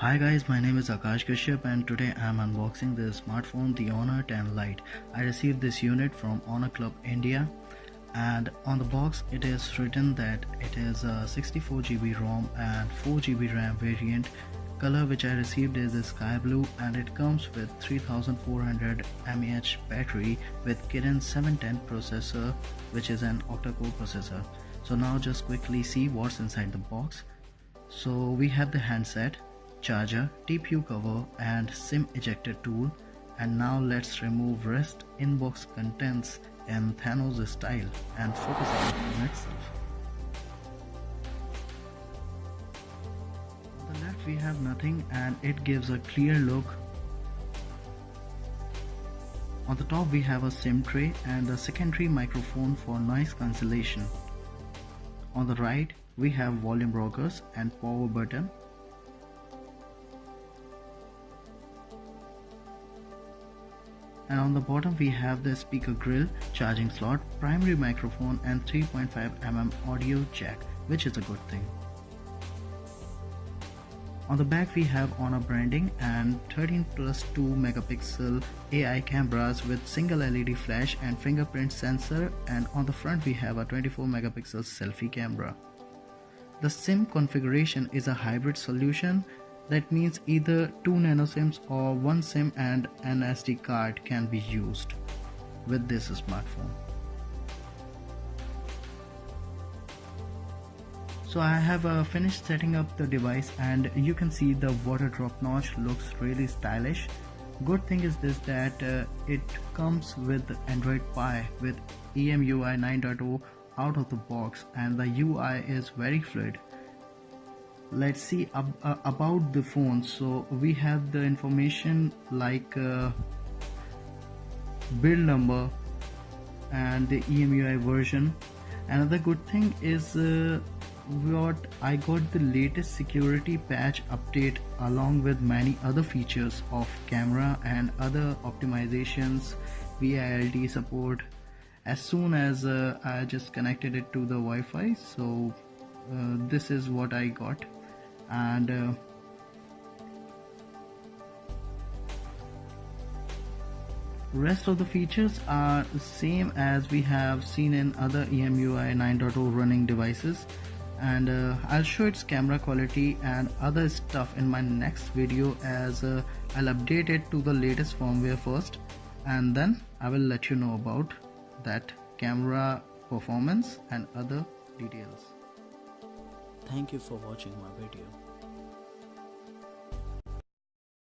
Hi guys, my name is Akash Kashyap and today I am unboxing the smartphone the Honor 10 Lite. I received this unit from Honor Club India, and on the box it is written that it is a 64GB ROM and 4GB RAM variant. Color which I received is the sky blue, and it comes with 3400 mAh battery with Kirin 710 processor, which is an octa-core processor. So now just quickly see what's inside the box. So we have the handset, charger, TPU cover and SIM ejector tool. And now let's remove rest inbox contents in Thanos style and focus on the phone itself. On the left we have nothing and it gives a clear look. On the top we have a SIM tray and a secondary microphone for noise cancellation. On the right we have volume rockers and power button. And on the bottom we have the speaker grill, charging slot, primary microphone and 3.5mm audio jack, which is a good thing. On the back we have Honor branding and 13+2 megapixel AI cameras with single LED flash and fingerprint sensor, and on the front we have a 24 megapixel selfie camera. The SIM configuration is a hybrid solution. That means either 2 nano SIMs or 1 SIM and an SD card can be used with this smartphone. So I have finished setting up the device, and you can see the water drop notch looks really stylish. Good thing is this, that it comes with Android Pie with EMUI 9.0 out of the box, and the UI is very fluid. Let's see about the phone. So we have the information like build number and the EMUI version. Another good thing is what I got the latest security patch update along with many other features of camera and other optimizations, VILD support. As soon as I just connected it to the Wi-Fi, so this is what I got. And rest of the features are the same as we have seen in other EMUI 9.0 running devices, and I'll show its camera quality and other stuff in my next video, as I'll update it to the latest firmware first, and then I will let you know about that camera performance and other details. Thank you for watching my video.